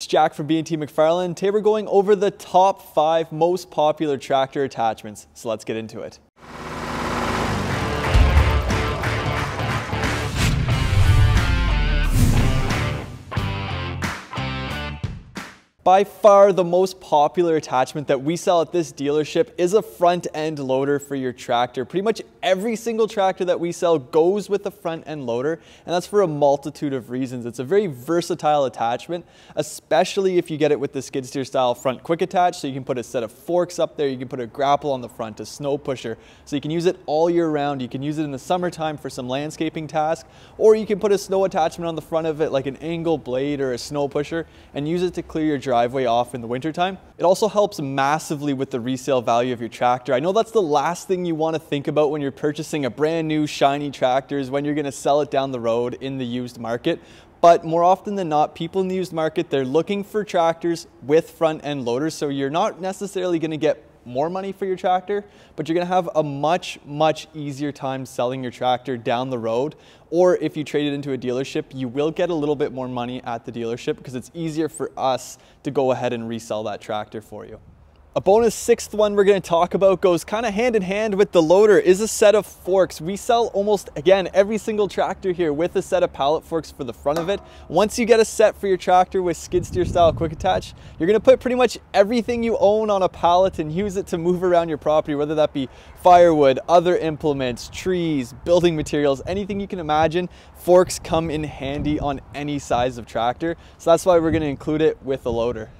It's Jack from B&T MacFarlane. Today we're going over the top 5 most popular tractor attachments, so let's get into it. By far the most popular attachment that we sell at this dealership is a front end loader for your tractor. Pretty much every single tractor that we sell goes with a front end loader, and that's for a multitude of reasons. It's a very versatile attachment, especially if you get it with the skid steer style front quick attach. So you can put a set of forks up there, you can put a grapple on the front, a snow pusher. So you can use it all year round. You can use it in the summertime for some landscaping tasks, or you can put a snow attachment on the front of it like an angle blade or a snow pusher and use it to clear your driveway off in the wintertime. It also helps massively with the resale value of your tractor. I know that's the last thing you want to think about when you're purchasing a brand new shiny tractor, is when you're going to sell it down the road in the used market. But more often than not, people in the used market, they're looking for tractors with front end loaders. So you're not necessarily going to get more money for your tractor, but you're going to have a much easier time selling your tractor down the road. Or if you trade it into a dealership, you will get a little bit more money at the dealership because it's easier for us to go ahead and resell that tractor for you. A bonus sixth one we're going to talk about goes kind of hand in hand with the loader is a set of forks. We sell almost, again, every single tractor here with a set of pallet forks for the front of it. Once you get a set for your tractor with skid steer style quick attach, you're going to put pretty much everything you own on a pallet and use it to move around your property, whether that be firewood, other implements, trees, building materials, anything you can imagine. Forks come in handy on any size of tractor, so that's why we're going to include it with the loader.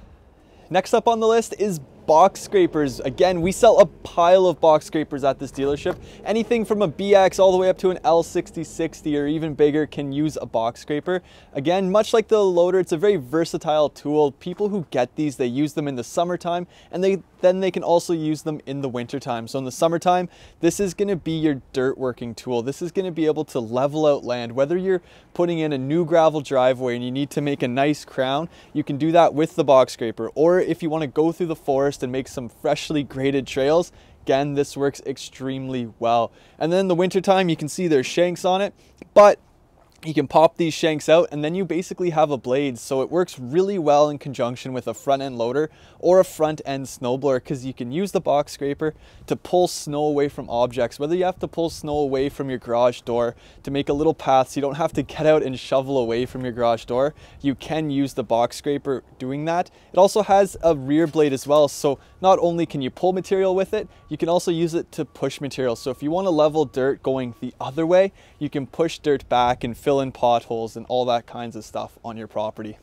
Next up on the list is box scrapers. Again, we sell a pile of box scrapers at this dealership. Anything from a BX all the way up to an L6060 or even bigger can use a box scraper. Again, much like the loader, it's a very versatile tool. People who get these, they use them in the summertime, and then they can also use them in the wintertime. So in the summertime, this is going to be your dirt working tool. This is going to be able to level out land. Whether you're putting in a new gravel driveway and you need to make a nice crown, you can do that with the box scraper. Or if you want to go through the forest and make some freshly graded trails, again, this works extremely well. And then in the wintertime, you can see there's shanks on it, but you can pop these shanks out and then you basically have a blade. So it works really well in conjunction with a front end loader or a front end snowblower, because you can use the box scraper to pull snow away from objects. Whether you have to pull snow away from your garage door to make a little path so you don't have to get out and shovel away from your garage door, you can use the box scraper doing that. It also has a rear blade as well, so not only can you pull material with it, you can also use it to push material. So if you want to level dirt going the other way, you can push dirt back and fill in potholes and all that kinds of stuff on your property.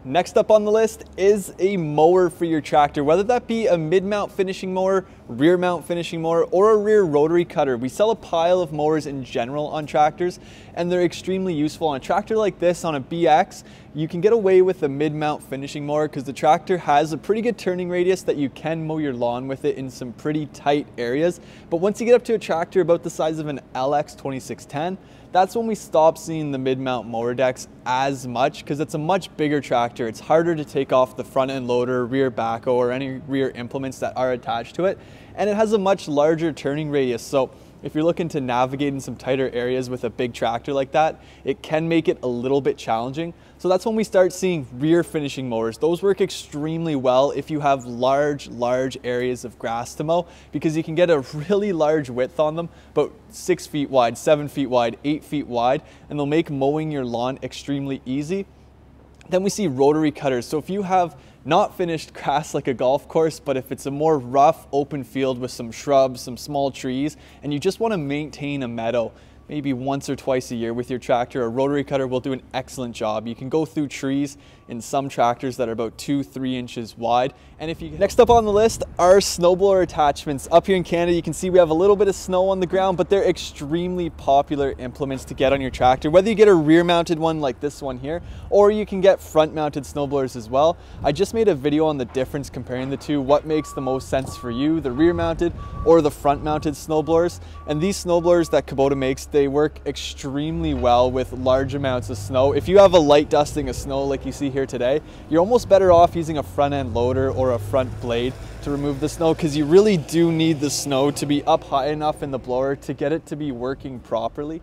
Next up on the list is a mower for your tractor, whether that be a mid-mount finishing mower, rear mount finishing mower, or a rear rotary cutter. We sell a pile of mowers in general on tractors, and they're extremely useful. On a tractor like this, on a BX, you can get away with a mid-mount finishing mower because the tractor has a pretty good turning radius that you can mow your lawn with it in some pretty tight areas. But once you get up to a tractor about the size of an LX 2610, that's when we stop seeing the mid-mount mower decks as much, because it's a much bigger tractor. It's harder to take off the front end loader, rear backhoe, or any rear implements that are attached to it. And it has a much larger turning radius. So if you're looking to navigate in some tighter areas with a big tractor like that, it can make it a little bit challenging. So that's when we start seeing rear finishing mowers. Those work extremely well if you have large areas of grass to mow, because you can get a really large width on them, about 6 feet wide, 7 feet wide, 8 feet wide, and they'll make mowing your lawn extremely easy. Then we see rotary cutters. So if you have not finished grass like a golf course, but if it's a more rough open field with some shrubs, some small trees, and you just want to maintain a meadow, maybe once or twice a year with your tractor, a rotary cutter will do an excellent job. You can go through trees in some tractors that are about 2-3 inches wide. And if you next up on the list are snowblower attachments. Up here in Canada, you can see we have a little bit of snow on the ground, but they're extremely popular implements to get on your tractor. Whether you get a rear mounted one like this one here, or you can get front mounted snowblowers as well. I just made a video on the difference comparing the two, what makes the most sense for you, the rear mounted or the front mounted snowblowers. And these snowblowers that Kubota makes, they work extremely well with large amounts of snow. If you have a light dusting of snow like you see here today, you're almost better off using a front end loader or a front blade to remove the snow, because you really do need the snow to be up high enough in the blower to get it to be working properly.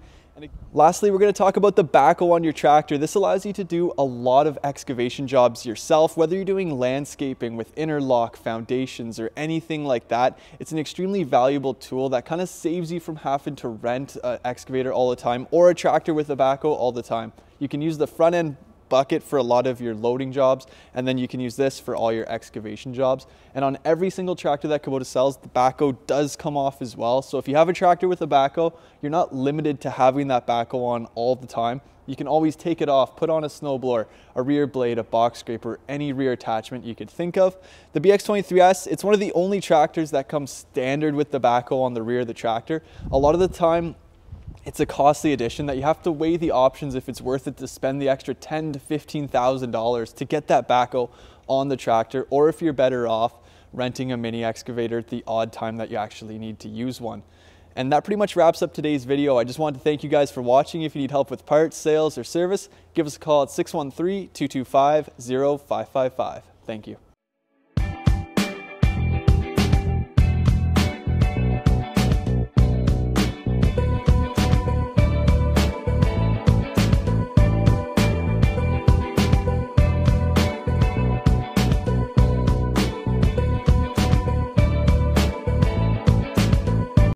Lastly, we're going to talk about the backhoe on your tractor. This allows you to do a lot of excavation jobs yourself, whether you're doing landscaping with interlock, foundations, or anything like that. It's an extremely valuable tool that kind of saves you from having to rent an excavator all the time or a tractor with a backhoe all the time. You can use the front end bucket for a lot of your loading jobs, and then you can use this for all your excavation jobs. And on every single tractor that Kubota sells, the backhoe does come off as well. So if you have a tractor with a backhoe, you're not limited to having that backhoe on all the time. You can always take it off, put on a snowblower, a rear blade, a box scraper, any rear attachment you could think of. The BX23S, it's one of the only tractors that comes standard with the backhoe on the rear of the tractor. A lot of the time, it's a costly addition that you have to weigh the options if it's worth it to spend the extra $10,000 to $15,000 to get that backhoe on the tractor, or if you're better off renting a mini excavator at the odd time that you actually need to use one. And that pretty much wraps up today's video. I just wanted to thank you guys for watching. If you need help with parts, sales, or service, give us a call at 613-225-0555. Thank you.